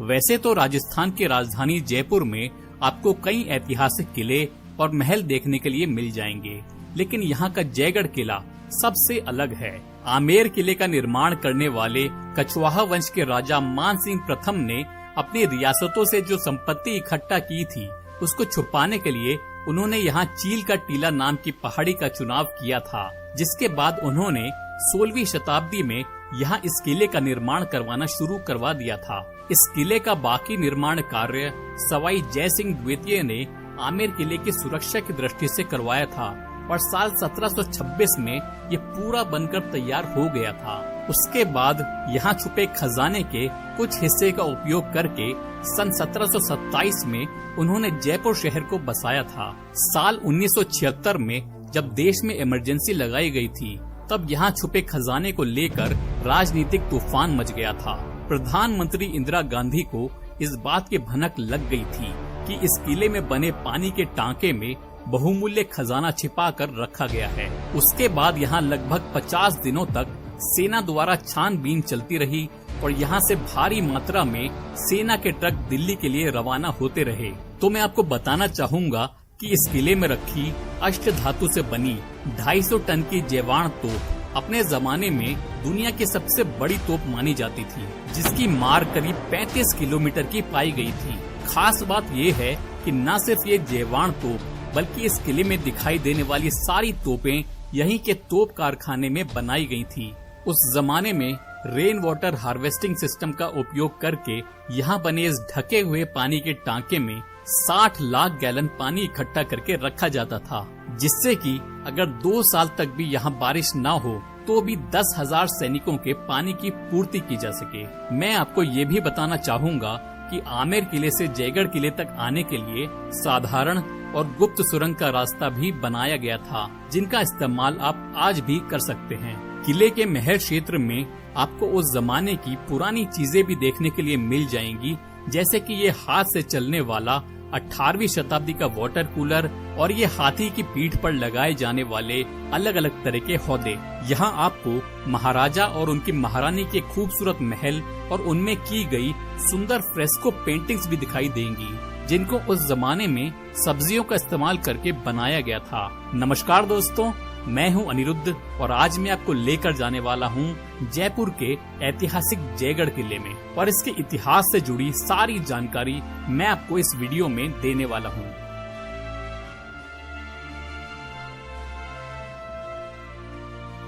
वैसे तो राजस्थान की राजधानी जयपुर में आपको कई ऐतिहासिक किले और महल देखने के लिए मिल जाएंगे, लेकिन यहाँ का जयगढ़ किला सबसे अलग है। आमेर किले का निर्माण करने वाले कछवाहा वंश के राजा मान सिंह प्रथम ने अपनी रियासतों से जो संपत्ति इकट्ठा की थी, उसको छुपाने के लिए उन्होंने यहाँ चील का टीला नाम की पहाड़ी का चुनाव किया था, जिसके बाद उन्होंने 16वीं शताब्दी में यहाँ इस किले का निर्माण करवाना शुरू करवा दिया था। इस किले का बाकी निर्माण कार्य सवाई जय सिंह द्वितीय ने आमेर किले की सुरक्षा की दृष्टि से करवाया था और साल 1726 में ये पूरा बनकर तैयार हो गया था। उसके बाद यहाँ छुपे खजाने के कुछ हिस्से का उपयोग करके सन 1727 में उन्होंने जयपुर शहर को बसाया था। साल 1976 में जब देश में इमरजेंसी लगाई गई थी, तब यहाँ छुपे खजाने को लेकर राजनीतिक तूफान मच गया था। प्रधानमंत्री इंदिरा गांधी को इस बात की भनक लग गई थी कि इस किले में बने पानी के टांके में बहुमूल्य खजाना छिपा कर रखा गया है। उसके बाद यहाँ लगभग 50 दिनों तक सेना द्वारा छानबीन चलती रही और यहाँ से भारी मात्रा में सेना के ट्रक दिल्ली के लिए रवाना होते रहे। तो मैं आपको बताना चाहूँगा कि इस किले में रखी अष्ट धातु से बनी 250 टन की जयवाण तोप अपने जमाने में दुनिया की सबसे बड़ी तोप मानी जाती थी, जिसकी मार करीब 35 किलोमीटर की पाई गई थी। खास बात ये है कि न सिर्फ ये जयवाण तोप, बल्कि इस किले में दिखाई देने वाली सारी तोपें यहीं के तोप कारखाने में बनाई गई थी। उस जमाने में रेन वाटर हार्वेस्टिंग सिस्टम का उपयोग करके यहाँ बने इस ढके हुए पानी के टांके में 60 लाख गैलन पानी इकट्ठा करके रखा जाता था, जिससे कि अगर 2 साल तक भी यहाँ बारिश ना हो तो भी 10,000 सैनिकों के पानी की पूर्ति की जा सके। मैं आपको ये भी बताना चाहूँगा कि आमेर किले से जयगढ़ किले तक आने के लिए साधारण और गुप्त सुरंग का रास्ता भी बनाया गया था, जिनका इस्तेमाल आप आज भी कर सकते हैं। किले के महल क्षेत्र में आपको उस जमाने की पुरानी चीजें भी देखने के लिए मिल जाएंगी, जैसे कि ये हाथ से चलने वाला 18वीं शताब्दी का वाटर कूलर और ये हाथी की पीठ पर लगाए जाने वाले अलग अलग तरह के हौदे। यहाँ आपको महाराजा और उनकी महारानी के खूबसूरत महल और उनमें की गई सुंदर फ्रेस्को पेंटिंग्स भी दिखाई देंगी, जिनको उस जमाने में सब्जियों का इस्तेमाल करके बनाया गया था। नमस्कार दोस्तों, मैं हूं अनिरुद्ध और आज मैं आपको लेकर जाने वाला हूं जयपुर के ऐतिहासिक जयगढ़ किले में, और इसके इतिहास से जुड़ी सारी जानकारी मैं आपको इस वीडियो में देने वाला हूं।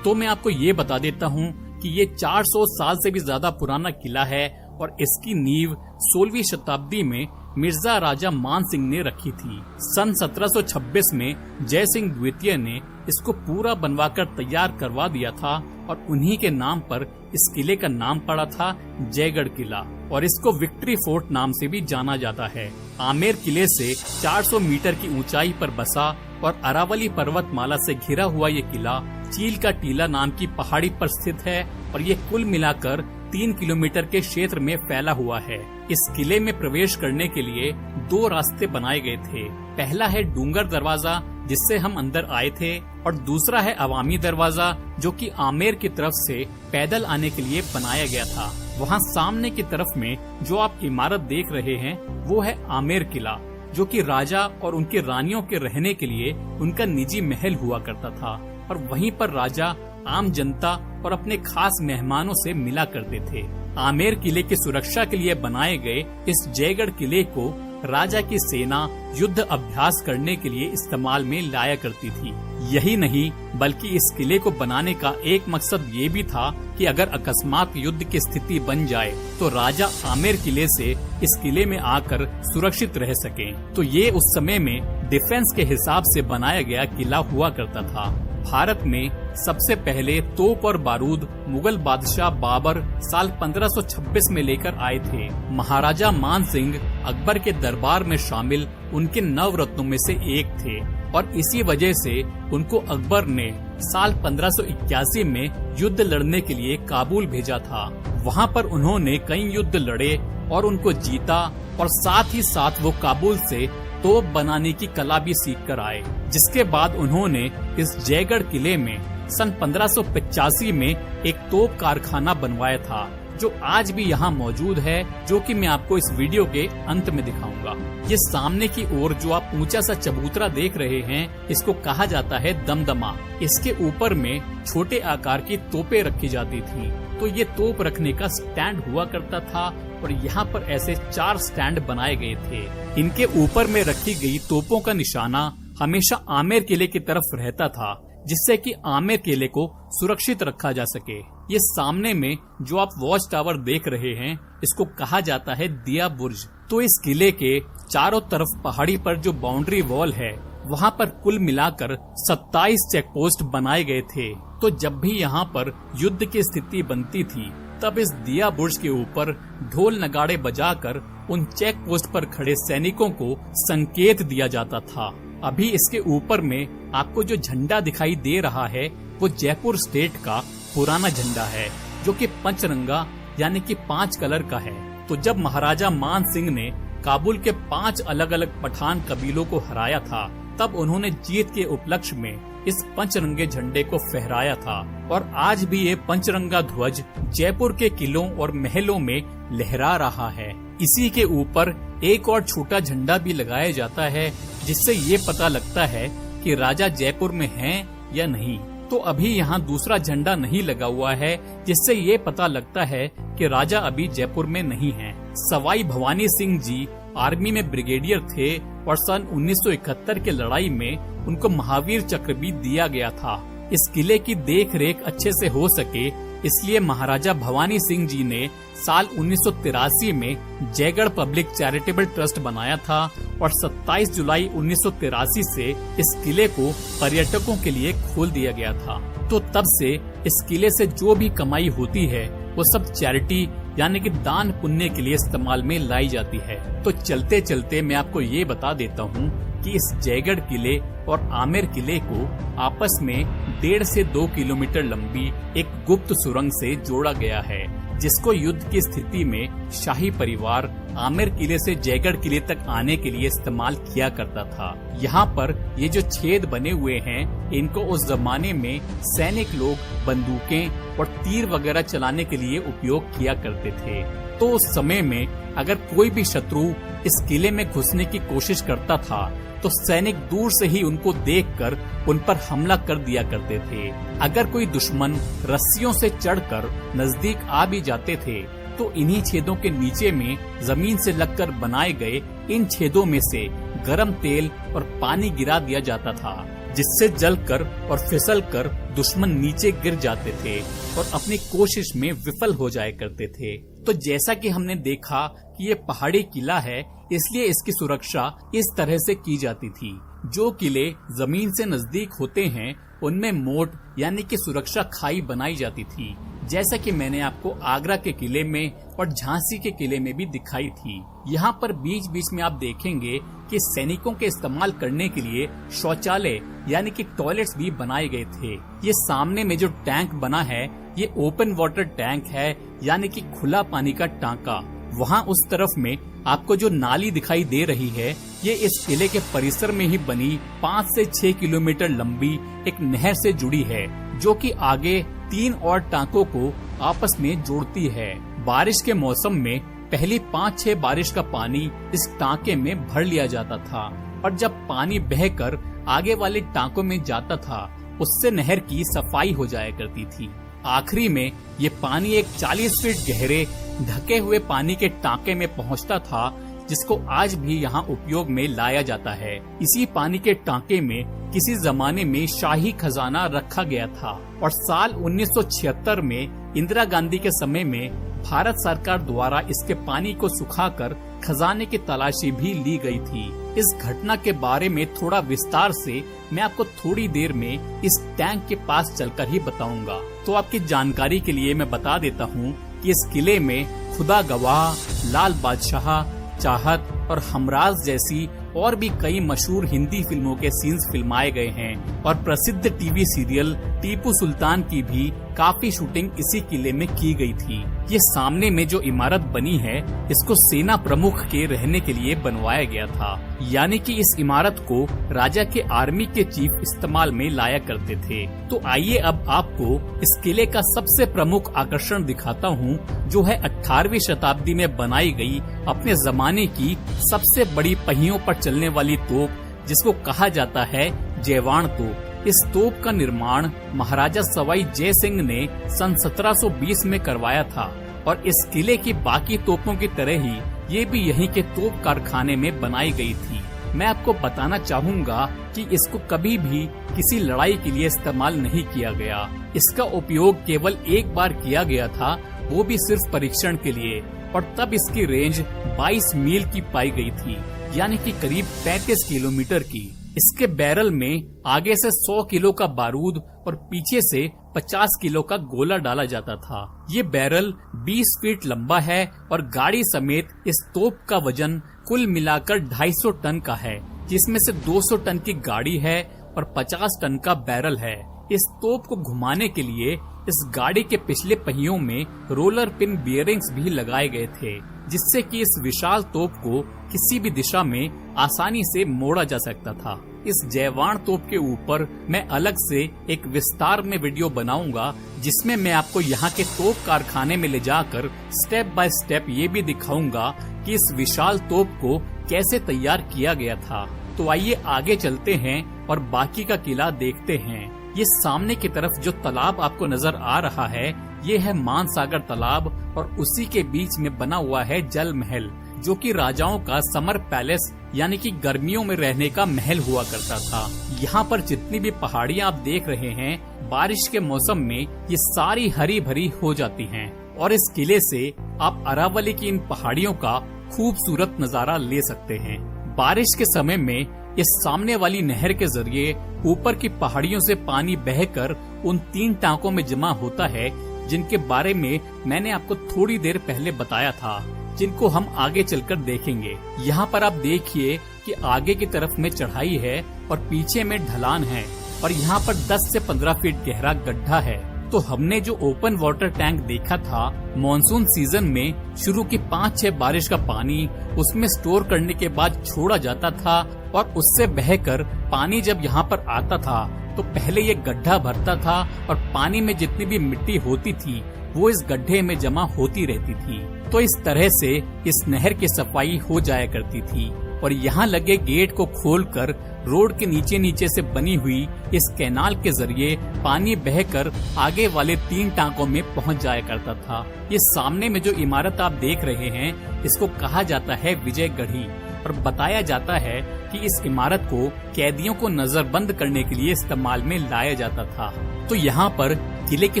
तो मैं आपको ये बता देता हूं कि ये 400 साल से भी ज्यादा पुराना किला है और इसकी नींव 16वीं शताब्दी में मिर्जा राजा मान सिंह ने रखी थी। सन 1726 में जय सिंह द्वितीय ने इसको पूरा बनवाकर तैयार करवा दिया था और उन्हीं के नाम पर इस किले का नाम पड़ा था जयगढ़ किला, और इसको विक्ट्री फोर्ट नाम से भी जाना जाता है। आमेर किले से 400 मीटर की ऊंचाई पर बसा और अरावली पर्वतमाला से घिरा हुआ ये किला चील का टीला नाम की पहाड़ी पर स्थित है और ये कुल मिलाकर 3 किलोमीटर के क्षेत्र में फैला हुआ है। इस किले में प्रवेश करने के लिए 2 रास्ते बनाए गए थे। पहला है डूंगर दरवाजा, जिससे हम अंदर आए थे, और दूसरा है अवामी दरवाजा, जो कि आमेर की तरफ से पैदल आने के लिए बनाया गया था। वहाँ सामने की तरफ में जो आप इमारत देख रहे हैं वो है आमेर किला, जो कि राजा और उनकी रानियों के रहने के लिए उनका निजी महल हुआ करता था, और वहीं पर राजा आम जनता और अपने खास मेहमानों से मिला करते थे। आमेर किले की सुरक्षा के लिए बनाए गए इस जयगढ़ किले को राजा की सेना युद्ध अभ्यास करने के लिए इस्तेमाल में लाया करती थी। यही नहीं, बल्कि इस किले को बनाने का एक मकसद ये भी था कि अगर अकस्मात युद्ध की स्थिति बन जाए तो राजा आमेर किले से इस किले में आकर सुरक्षित रह सकें। तो ये उस समय में डिफेंस के हिसाब से बनाया गया किला हुआ करता था। भारत में सबसे पहले तोप और बारूद मुगल बादशाह बाबर साल 1526 में लेकर आए थे। महाराजा मान सिंह अकबर के दरबार में शामिल उनके 9 रत्नों में से एक थे, और इसी वजह से उनको अकबर ने साल 1581 में युद्ध लड़ने के लिए काबुल भेजा था। वहाँ पर उन्होंने कई युद्ध लड़े और उनको जीता, और साथ ही साथ वो काबुल से तोप बनाने की कला भी सीख कर आए। जिसके बाद उन्होंने इस जयगढ़ किले में सन 1585 में एक तोप कारखाना बनवाया था, जो आज भी यहाँ मौजूद है, जो कि मैं आपको इस वीडियो के अंत में दिखाऊंगा। ये सामने की ओर जो आप ऊंचा सा चबूतरा देख रहे हैं, इसको कहा जाता है दमदमा। इसके ऊपर में छोटे आकार की तोपें रखी जाती थी। तो ये तोप रखने का स्टैंड हुआ करता था और यहाँ पर ऐसे 4 स्टैंड बनाए गए थे। इनके ऊपर में रखी गई तोपों का निशाना हमेशा आमेर किले की तरफ रहता था, जिससे कि आमेर किले को सुरक्षित रखा जा सके। ये सामने में जो आप वॉच टावर देख रहे हैं, इसको कहा जाता है दिया बुर्ज। तो इस किले के चारों तरफ पहाड़ी पर जो बाउंड्री वॉल है, वहाँ पर कुल मिलाकर 27 चेक पोस्ट बनाए गए थे। तो जब भी यहाँ पर युद्ध की स्थिति बनती थी, तब इस दिया बुर्ज के ऊपर ढोल नगाड़े बजाकर उन चेक पोस्ट पर खड़े सैनिकों को संकेत दिया जाता था। अभी इसके ऊपर में आपको जो झंडा दिखाई दे रहा है, वो जयपुर स्टेट का पुराना झंडा है, जो कि पंचरंगा यानी कि 5 कलर का है। तो जब महाराजा मान सिंह ने काबुल के 5 अलग अलग पठान कबीलों को हराया था, तब उन्होंने जीत के उपलक्ष्य में इस पंचरंगे झंडे को फहराया था। और आज भी ये पंचरंगा ध्वज जयपुर के किलों और महलों में लहरा रहा है। इसी के ऊपर एक और छोटा झंडा भी लगाया जाता है, जिससे ये पता लगता है कि राजा जयपुर में हैं या नहीं। तो अभी यहाँ दूसरा झंडा नहीं लगा हुआ है, जिससे ये पता लगता है कि राजा अभी जयपुर में नहीं हैं। सवाई भवानी सिंह जी आर्मी में ब्रिगेडियर थे और सन 1971 के लड़ाई में उनको महावीर चक्र भी दिया गया था। इस किले की देख रेख अच्छे से हो सके, इसलिए महाराजा भवानी सिंह जी ने साल 1983 में जयगढ़ पब्लिक चैरिटेबल ट्रस्ट बनाया था और 27 जुलाई 1983 से इस किले को पर्यटकों के लिए खोल दिया गया था। तो तब से इस किले से जो भी कमाई होती है, वो सब चैरिटी यानी कि दान पुण्य के लिए इस्तेमाल में लाई जाती है। तो चलते चलते मैं आपको ये बता देता हूँ कि इस जयगढ़ किले और आमेर किले को आपस में 1.5 से 2 किलोमीटर लंबी एक गुप्त सुरंग से जोड़ा गया है, जिसको युद्ध की स्थिति में शाही परिवार आमेर किले से जयगढ़ किले तक आने के लिए इस्तेमाल किया करता था। यहाँ पर ये जो छेद बने हुए हैं, इनको उस जमाने में सैनिक लोग बंदूकें और तीर वगैरह चलाने के लिए उपयोग किया करते थे। तो उस समय में अगर कोई भी शत्रु इस किले में घुसने की कोशिश करता था, तो सैनिक दूर से ही उनको देखकर उन पर हमला कर दिया करते थे। अगर कोई दुश्मन रस्सियों से चढ़कर नजदीक आ भी जाते थे, तो इन्हीं छेदों के नीचे में जमीन से लगकर बनाए गए इन छेदों में से गर्म तेल और पानी गिरा दिया जाता था, जिससे जलकर और फिसलकर दुश्मन नीचे गिर जाते थे और अपनी कोशिश में विफल हो जाया करते थे। तो जैसा कि हमने देखा कि ये पहाड़ी किला है, इसलिए इसकी सुरक्षा इस तरह से की जाती थी। जो किले जमीन से नजदीक होते हैं, उनमें मोट यानी कि सुरक्षा खाई बनाई जाती थी, जैसा कि मैंने आपको आगरा के किले में और झांसी के किले में भी दिखाई थी। यहाँ पर बीच बीच में आप देखेंगे कि सैनिकों के इस्तेमाल करने के लिए शौचालय यानी कि टॉयलेट्स भी बनाए गए थे। ये सामने में जो टैंक बना है, ये ओपन वाटर टैंक है, यानी कि खुला पानी का टांका। वहाँ उस तरफ में आपको जो नाली दिखाई दे रही है, ये इस किले के परिसर में ही बनी 5 से 6 किलोमीटर लंबी एक नहर से जुड़ी है, जो कि आगे 3 और टांकों को आपस में जोड़ती है। बारिश के मौसम में पहली 5-6 बारिश का पानी इस टांके में भर लिया जाता था, और जब पानी बहकर आगे वाले टांकों में जाता था, उससे नहर की सफाई हो जाया करती थी। आखिरी में ये पानी एक 40 फीट गहरे ढके हुए पानी के टांके में पहुंचता था, जिसको आज भी यहाँ उपयोग में लाया जाता है। इसी पानी के टांके में किसी जमाने में शाही खजाना रखा गया था, और साल 1976 में इंदिरा गांधी के समय में भारत सरकार द्वारा इसके पानी को सुखाकर खजाने की तलाशी भी ली गई थी। इस घटना के बारे में थोड़ा विस्तार से मैं आपको थोड़ी देर में इस टैंक के पास चलकर ही बताऊंगा। तो आपकी जानकारी के लिए मैं बता देता हूँ कि इस किले में खुदा गवाह, लाल बादशाह, चाहत और हमराज जैसी और भी कई मशहूर हिंदी फिल्मों के सीन्स फिल्माए गए हैं, और प्रसिद्ध टीवी सीरियल टीपू सुल्तान की भी काफी शूटिंग इसी किले में की गई थी। ये सामने में जो इमारत बनी है इसको सेना प्रमुख के रहने के लिए बनवाया गया था, यानी कि इस इमारत को राजा के आर्मी के चीफ इस्तेमाल में लाया करते थे। तो आइए अब आपको इस किले का सबसे प्रमुख आकर्षण दिखाता हूँ, जो है 18वीं शताब्दी में बनाई गई अपने जमाने की सबसे बड़ी पहियों पर चलने वाली तोप, जिसको कहा जाता है जयवाण तोप। इस तोप का निर्माण महाराजा सवाई जय सिंह ने सन 1720 में करवाया था और इस किले की बाकी तोपों की तरह ही ये भी यहीं के तोप कारखाने में बनाई गई थी। मैं आपको बताना चाहूँगा कि इसको कभी भी किसी लड़ाई के लिए इस्तेमाल नहीं किया गया। इसका उपयोग केवल एक बार किया गया था, वो भी सिर्फ परीक्षण के लिए, और तब इसकी रेंज 22 मील की पाई गई थी, यानी कि करीब 35 किलोमीटर की। इसके बैरल में आगे से 100 किलो का बारूद और पीछे से 50 किलो का गोला डाला जाता था। ये बैरल 20 फीट लंबा है और गाड़ी समेत इस तोप का वजन कुल मिलाकर 250 टन का है, जिसमें से 200 टन की गाड़ी है और 50 टन का बैरल है। इस तोप को घुमाने के लिए इस गाड़ी के पिछले पहियों में रोलर पिन बियरिंग्स भी लगाए गए थे, जिससे कि इस विशाल तोप को किसी भी दिशा में आसानी से मोड़ा जा सकता था। इस जयवाण तोप के ऊपर मैं अलग से एक विस्तार में वीडियो बनाऊंगा, जिसमें मैं आपको यहाँ के तोप कारखाने में ले जाकर स्टेप बाय स्टेप ये भी दिखाऊंगा कि इस विशाल तोप को कैसे तैयार किया गया था। तो आइए आगे चलते हैं और बाकी का किला देखते हैं। ये सामने की तरफ जो तालाब आपको नजर आ रहा है, ये है मानसागर तालाब, और उसी के बीच में बना हुआ है जल महल, जो कि राजाओं का समर पैलेस यानी कि गर्मियों में रहने का महल हुआ करता था। यहाँ पर जितनी भी पहाड़ियाँ आप देख रहे हैं, बारिश के मौसम में ये सारी हरी भरी हो जाती हैं, और इस किले से आप अरावली की इन पहाड़ियों का खूबसूरत नजारा ले सकते हैं। बारिश के समय में इस सामने वाली नहर के जरिए ऊपर की पहाड़ियों से पानी बहकर उन 3 टांकों में जमा होता है, जिनके बारे में मैंने आपको थोड़ी देर पहले बताया था, जिनको हम आगे चलकर देखेंगे। यहाँ पर आप देखिए कि आगे की तरफ में चढ़ाई है और पीछे में ढलान है, और यहाँ पर 10 से 15 फीट गहरा गड्ढा है। तो हमने जो ओपन वाटर टैंक देखा था, मॉनसून सीजन में शुरू की 5-6 बारिश का पानी उसमें स्टोर करने के बाद छोड़ा जाता था, और उससे बहकर पानी जब यहाँ पर आता था तो पहले ये गड्ढा भरता था और पानी में जितनी भी मिट्टी होती थी वो इस गड्ढे में जमा होती रहती थी। तो इस तरह से इस नहर की सफाई हो जाया करती थी, और यहाँ लगे गेट को खोलकर रोड के नीचे नीचे से बनी हुई इस कैनाल के जरिए पानी बहकर आगे वाले 3 टांकों में पहुँच जाया करता था। ये सामने में जो इमारत आप देख रहे हैं, इसको कहा जाता है विजयगढ़ी, और बताया जाता है कि इस इमारत को कैदियों को नजरबंद करने के लिए इस्तेमाल में लाया जाता था। तो यहाँ पर किले की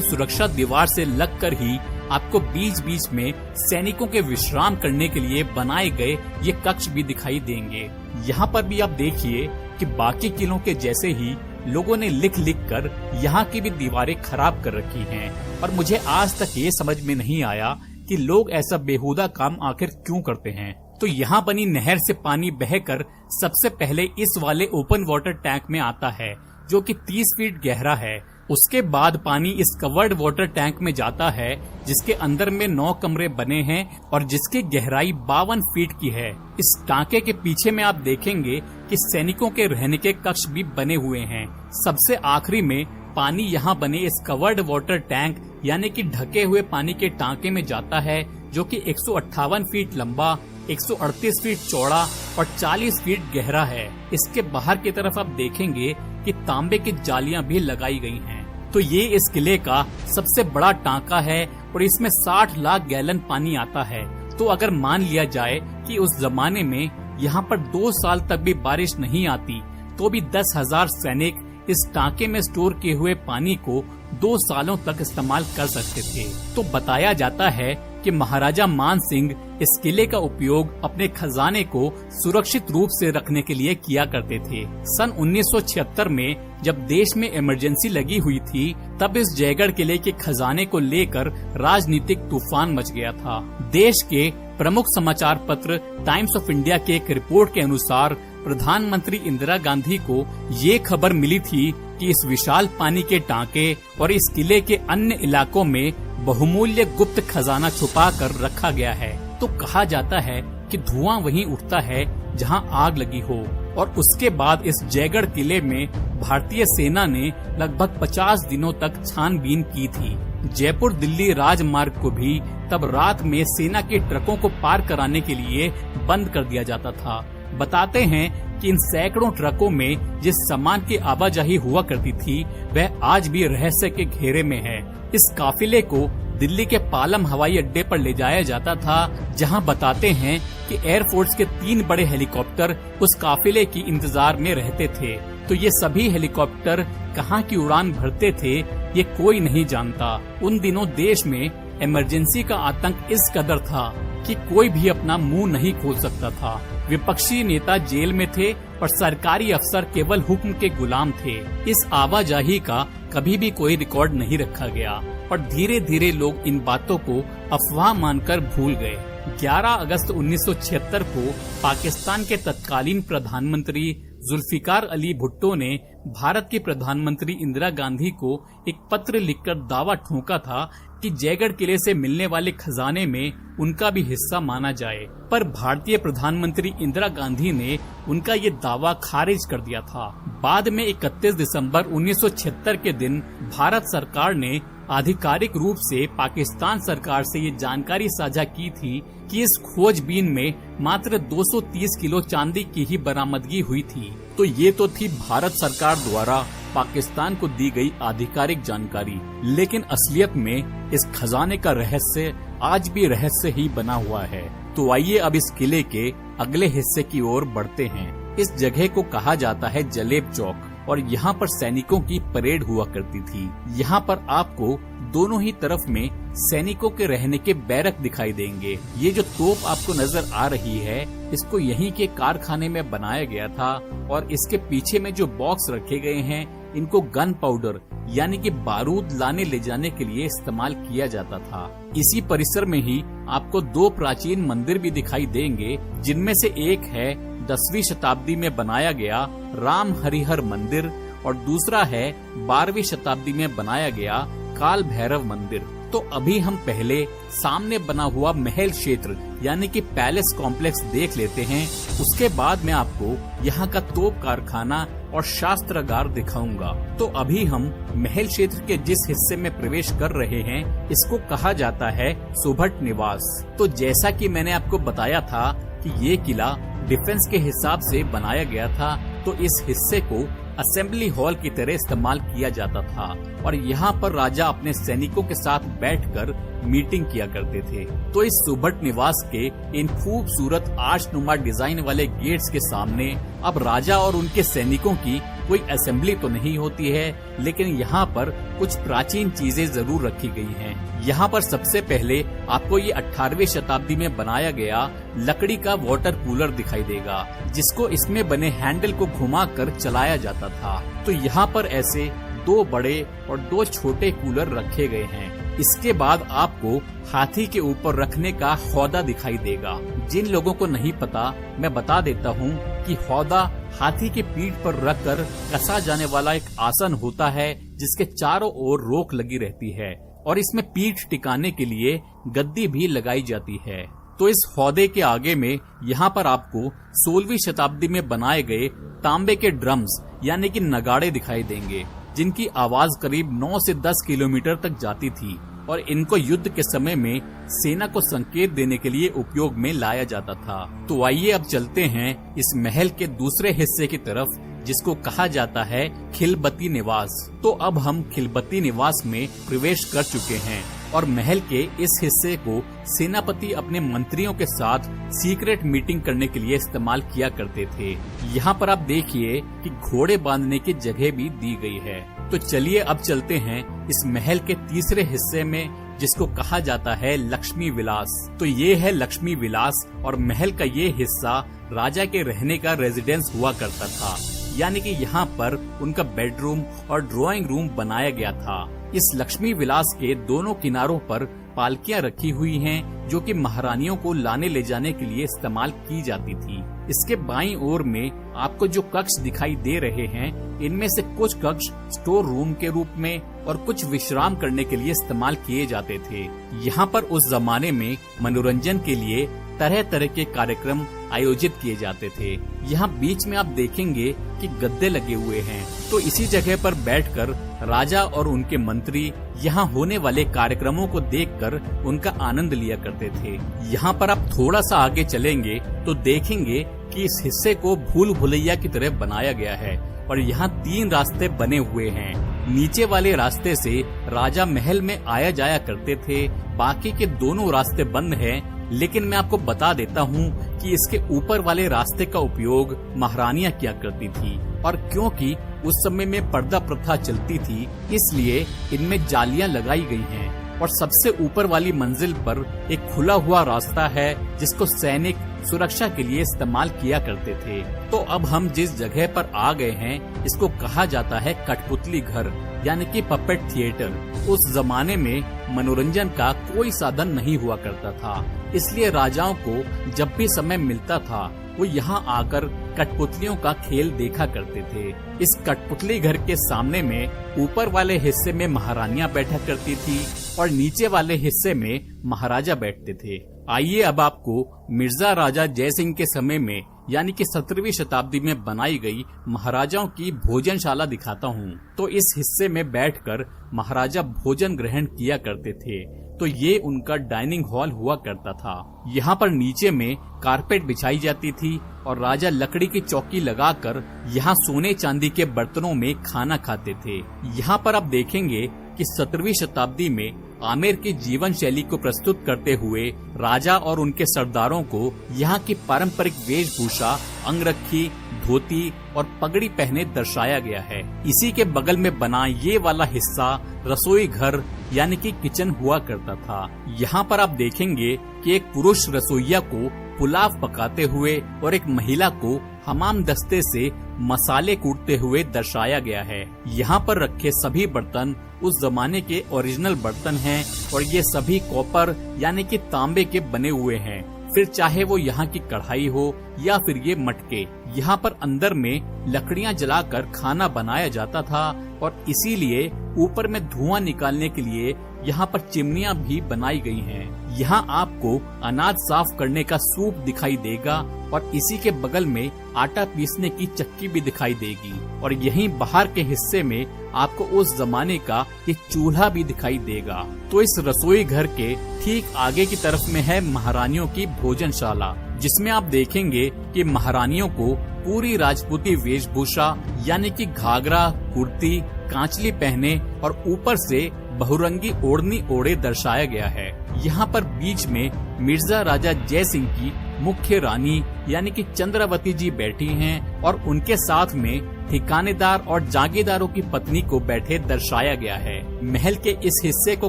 सुरक्षा दीवार से लगकर ही आपको बीच बीच में सैनिकों के विश्राम करने के लिए बनाए गए ये कक्ष भी दिखाई देंगे। यहाँ पर भी आप देखिए कि बाकी किलों के जैसे ही लोगों ने लिख लिख कर यहाँ की भी दीवारें खराब कर रखी हैं, और मुझे आज तक ये समझ में नहीं आया कि लोग ऐसा बेहुदा काम आखिर क्यों करते हैं। तो यहाँ बनी नहर से पानी बहकर सबसे पहले इस वाले ओपन वाटर टैंक में आता है, जो कि 30 फीट गहरा है। उसके बाद पानी इस कवर्ड वाटर टैंक में जाता है, जिसके अंदर में 9 कमरे बने हैं और जिसकी गहराई 52 फीट की है। इस टांके के पीछे में आप देखेंगे कि सैनिकों के रहने के कक्ष भी बने हुए हैं। सबसे आखिरी में पानी यहाँ बने इस कवर्ड वाटर टैंक यानी कि ढके हुए पानी के टांके में जाता है, जो कि 158 फीट लंबा, 138 फीट चौड़ा और 40 फीट गहरा है। इसके बाहर की तरफ आप देखेंगे कि तांबे की जालियां भी लगाई गई हैं। तो ये इस किले का सबसे बड़ा टांका है और इसमें 60 लाख गैलन पानी आता है। तो अगर मान लिया जाए कि उस जमाने में यहाँ पर 2 साल तक भी बारिश नहीं आती, तो भी 10,000 सैनिक इस टांके में स्टोर किए हुए पानी को 2 सालों तक इस्तेमाल कर सकते थे। तो बताया जाता है कि महाराजा मान सिंह इस किले का उपयोग अपने खजाने को सुरक्षित रूप से रखने के लिए किया करते थे। सन 1976 में जब देश में इमरजेंसी लगी हुई थी, तब इस जयगढ़ किले के खजाने को लेकर राजनीतिक तूफान मच गया था। देश के प्रमुख समाचार पत्र टाइम्स ऑफ इंडिया के एक रिपोर्ट के अनुसार प्रधानमंत्री इंदिरा गांधी को ये खबर मिली थी कि इस विशाल पानी के टांके और इस किले के अन्य इलाकों में बहुमूल्य गुप्त खजाना छुपा कर रखा गया है। तो कहा जाता है कि धुआं वहीं उठता है जहां आग लगी हो। और उसके बाद इस जयगढ़ किले में भारतीय सेना ने लगभग 50 दिनों तक छानबीन की थी। जयपुर दिल्ली राजमार्ग को भी तब रात में सेना के ट्रकों को पार कराने के लिए बंद कर दिया जाता था। बताते हैं कि इन सैकड़ों ट्रकों में जिस सामान की आवाजाही हुआ करती थी वह आज भी रहस्य के घेरे में है। इस काफिले को दिल्ली के पालम हवाई अड्डे पर ले जाया जाता था, जहां बताते हैं कि एयरफोर्स के 3 बड़े हेलीकॉप्टर उस काफिले की इंतजार में रहते थे। तो ये सभी हेलीकॉप्टर कहां की उड़ान भरते थे ये कोई नहीं जानता। उन दिनों देश में इमरजेंसी का आतंक इस कदर था कि कोई भी अपना मुंह नहीं खोल सकता था। विपक्षी नेता जेल में थे और सरकारी अफसर केवल हुक्म के गुलाम थे। इस आवाजाही का कभी भी कोई रिकॉर्ड नहीं रखा गया और धीरे धीरे लोग इन बातों को अफवाह मानकर भूल गए। 11 अगस्त 1976 को पाकिस्तान के तत्कालीन प्रधानमंत्री जुल्फिकार अली भुट्टो ने भारत की प्रधानमंत्री इंदिरा गांधी को एक पत्र लिखकर दावा ठोका था कि जयगढ़ किले से मिलने वाले खजाने में उनका भी हिस्सा माना जाए। पर भारतीय प्रधानमंत्री इंदिरा गांधी ने उनका ये दावा खारिज कर दिया था। बाद में 31 दिसंबर 1976 के दिन भारत सरकार ने आधिकारिक रूप से पाकिस्तान सरकार से ये जानकारी साझा की थी कि इस खोजबीन में मात्र 230 किलो चांदी की ही बरामदगी हुई थी। तो ये तो थी भारत सरकार द्वारा पाकिस्तान को दी गई आधिकारिक जानकारी, लेकिन असलियत में इस खजाने का रहस्य आज भी रहस्य ही बना हुआ है। तो आइए अब इस किले के अगले हिस्से की ओर बढ़ते हैं। इस जगह को कहा जाता है जलेब चौक और यहाँ पर सैनिकों की परेड हुआ करती थी। यहाँ पर आपको दोनों ही तरफ में सैनिकों के रहने के बैरक दिखाई देंगे। ये जो तोप आपको नजर आ रही है इसको यहीं के कारखाने में बनाया गया था और इसके पीछे में जो बॉक्स रखे गए हैं इनको गन पाउडर यानी कि बारूद लाने ले जाने के लिए इस्तेमाल किया जाता था। इसी परिसर में ही आपको 2 प्राचीन मंदिर भी दिखाई देंगे, जिनमें से एक है 10वीं शताब्दी में बनाया गया राम हरिहर मंदिर और दूसरा है 12वीं शताब्दी में बनाया गया काल भैरव मंदिर। तो अभी हम पहले सामने बना हुआ महल क्षेत्र यानी कि पैलेस कॉम्प्लेक्स देख लेते हैं। उसके बाद मैं आपको यहाँ का तोप कारखाना और शास्त्रागार दिखाऊंगा। तो अभी हम महल क्षेत्र के जिस हिस्से में प्रवेश कर रहे हैं इसको कहा जाता है सुभट निवास। तो जैसा कि मैंने आपको बताया था कि ये किला डिफेंस के हिसाब से बनाया गया था, तो इस हिस्से को असेंबली हॉल की तरह इस्तेमाल किया जाता था और यहाँ पर राजा अपने सैनिकों के साथ बैठकर मीटिंग किया करते थे। तो इस सुभट निवास के इन खूबसूरत आर्चनुमा डिजाइन वाले गेट्स के सामने अब राजा और उनके सैनिकों की कोई असेंबली तो नहीं होती है, लेकिन यहाँ पर कुछ प्राचीन चीजें जरूर रखी गई हैं। यहाँ पर सबसे पहले आपको ये 18वीं शताब्दी में बनाया गया लकड़ी का वाटर कूलर दिखाई देगा, जिसको इसमें बने हैंडल को घुमाकर चलाया जाता था। तो यहाँ पर ऐसे 2 बड़े और 2 छोटे कूलर रखे गए हैं। इसके बाद आपको हाथी के ऊपर रखने का हौदा दिखाई देगा। जिन लोगों को नहीं पता मैं बता देता हूँ कि हौदा हाथी के पीठ पर रखकर कसा जाने वाला एक आसन होता है, जिसके चारों ओर रोक लगी रहती है और इसमें पीठ टिकाने के लिए गद्दी भी लगाई जाती है। तो इस हौदे के आगे में यहाँ पर आपको 16वीं शताब्दी में बनाए गए तांबे के ड्रम्स यानी कि नगाड़े दिखाई देंगे, जिनकी आवाज करीब 9 से 10 किलोमीटर तक जाती थी और इनको युद्ध के समय में सेना को संकेत देने के लिए उपयोग में लाया जाता था। तो आइए अब चलते हैं इस महल के दूसरे हिस्से की तरफ, जिसको कहा जाता है खिलबती निवास। तो अब हम खिलबती निवास में प्रवेश कर चुके हैं और महल के इस हिस्से को सेनापति अपने मंत्रियों के साथ सीक्रेट मीटिंग करने के लिए इस्तेमाल किया करते थे। यहाँ पर आप देखिए कि घोड़े बांधने की जगह भी दी गई है। तो चलिए अब चलते हैं इस महल के तीसरे हिस्से में, जिसको कहा जाता है लक्ष्मी विलास। तो ये है लक्ष्मी विलास और महल का ये हिस्सा राजा के रहने का रेजिडेंस हुआ करता था, यानी कि यहाँ पर उनका बेडरूम और ड्राइंग रूम बनाया गया था। इस लक्ष्मी विलास के दोनों किनारों पर पालकियां रखी हुई हैं जो कि महारानियों को लाने ले जाने के लिए इस्तेमाल की जाती थी। इसके बाईं ओर में आपको जो कक्ष दिखाई दे रहे हैं, इनमें से कुछ कक्ष स्टोर रूम के रूप में और कुछ विश्राम करने के लिए इस्तेमाल किए जाते थे। यहाँ पर उस जमाने में मनोरंजन के लिए तरह तरह के कार्यक्रम आयोजित किए जाते थे। यहाँ बीच में आप देखेंगे कि गद्दे लगे हुए हैं, तो इसी जगह पर बैठकर राजा और उनके मंत्री यहाँ होने वाले कार्यक्रमों को देखकर उनका आनंद लिया करते थे। यहाँ पर आप थोड़ा सा आगे चलेंगे तो देखेंगे कि इस हिस्से को भूल भुलैया की तरह बनाया गया है और यहाँ 3 रास्ते बने हुए हैं। नीचे वाले रास्ते से राजा महल में आया जाया करते थे, बाकी के दोनों रास्ते बंद हैं। लेकिन मैं आपको बता देता हूँ कि इसके ऊपर वाले रास्ते का उपयोग महारानियां किया करती थी, और क्योंकि उस समय में पर्दा प्रथा चलती थी, इसलिए इनमें जालियां लगाई गई हैं। और सबसे ऊपर वाली मंजिल पर एक खुला हुआ रास्ता है जिसको सैनिक सुरक्षा के लिए इस्तेमाल किया करते थे। तो अब हम जिस जगह पर आ गए हैं, इसको कहा जाता है कठपुतली घर, यानी कि पपेट थिएटर। उस जमाने में मनोरंजन का कोई साधन नहीं हुआ करता था, इसलिए राजाओं को जब भी समय मिलता था वो यहाँ आकर कठपुतलियों का खेल देखा करते थे। इस कठपुतली घर के सामने में ऊपर वाले हिस्से में महारानियां बैठा करती थी और नीचे वाले हिस्से में महाराजा बैठते थे। आइए अब आपको मिर्जा राजा जयसिंह के समय में यानी कि 17वीं शताब्दी में बनाई गई महाराजाओं की भोजनशाला दिखाता हूँ। तो इस हिस्से में बैठकर महाराजा भोजन ग्रहण किया करते थे। तो ये उनका डाइनिंग हॉल हुआ करता था। यहाँ पर नीचे में कारपेट बिछाई जाती थी और राजा लकड़ी की चौकी लगाकर यहाँ सोने चांदी के बर्तनों में खाना खाते थे। यहाँ पर आप देखेंगे कि 17वीं शताब्दी में आमेर की जीवन शैली को प्रस्तुत करते हुए राजा और उनके सरदारों को यहाँ की पारंपरिक वेशभूषा, अंगरखी, धोती और पगड़ी पहने दर्शाया गया है। इसी के बगल में बना ये वाला हिस्सा रसोई घर यानी कि किचन हुआ करता था। यहाँ पर आप देखेंगे कि एक पुरुष रसोइया को पुलाव पकाते हुए और एक महिला को हमाम दस्ते से मसाले कूटते हुए दर्शाया गया है। यहाँ पर रखे सभी बर्तन उस जमाने के ओरिजिनल बर्तन हैं और ये सभी कॉपर यानी कि तांबे के बने हुए हैं। फिर चाहे वो यहाँ की कढ़ाई हो या फिर ये मटके, यहाँ पर अंदर में लकड़ियाँ जलाकर खाना बनाया जाता था और इसीलिए ऊपर में धुआं निकालने के लिए यहाँ पर चिमनियाँ भी बनाई गई हैं। यहाँ आपको अनाज साफ करने का सूप दिखाई देगा और इसी के बगल में आटा पीसने की चक्की भी दिखाई देगी और यहीं बाहर के हिस्से में आपको उस जमाने का एक चूल्हा भी दिखाई देगा। तो इस रसोई घर के ठीक आगे की तरफ में है महारानियों की भोजनशाला, जिसमें आप देखेंगे कि महारानियों को पूरी राजपूती वेशभूषा यानी कि घाघरा, कुर्ती, कांचली पहने और ऊपर से बहुरंगी ओढ़नी ओढ़े दर्शाया गया है। यहाँ पर बीच में मिर्जा राजा जयसिंह की मुख्य रानी यानी कि चंद्रावती जी बैठी हैं और उनके साथ में ठिकानेदार और जागीरदारों की पत्नी को बैठे दर्शाया गया है। महल के इस हिस्से को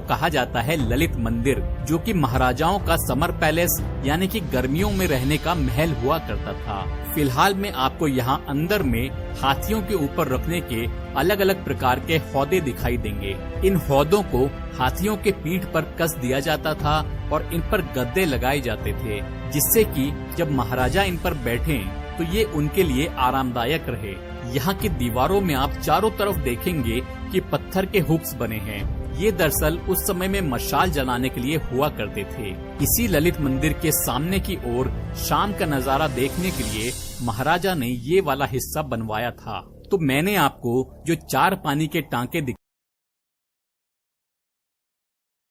कहा जाता है ललित मंदिर, जो कि महाराजाओं का समर पैलेस यानी कि गर्मियों में रहने का महल हुआ करता था। फिलहाल में आपको यहाँ अंदर में हाथियों के ऊपर रखने के अलग अलग प्रकार के हौदे दिखाई देंगे। इन हौदों को हाथियों के पीठ पर कस दिया जाता था और इन पर गद्दे लगाए जाते थे, जिससे कि जब महाराजा इन पर बैठें तो ये उनके लिए आरामदायक रहे। यहाँ की दीवारों में आप चारों तरफ देखेंगे कि पत्थर के हुक्स बने हैं। ये दरअसल उस समय में मशाल जलाने के लिए हुआ करते थे। इसी ललित मंदिर के सामने की ओर शाम का नजारा देखने के लिए महाराजा ने ये वाला हिस्सा बनवाया था। तो मैंने आपको जो 4 पानी के टांके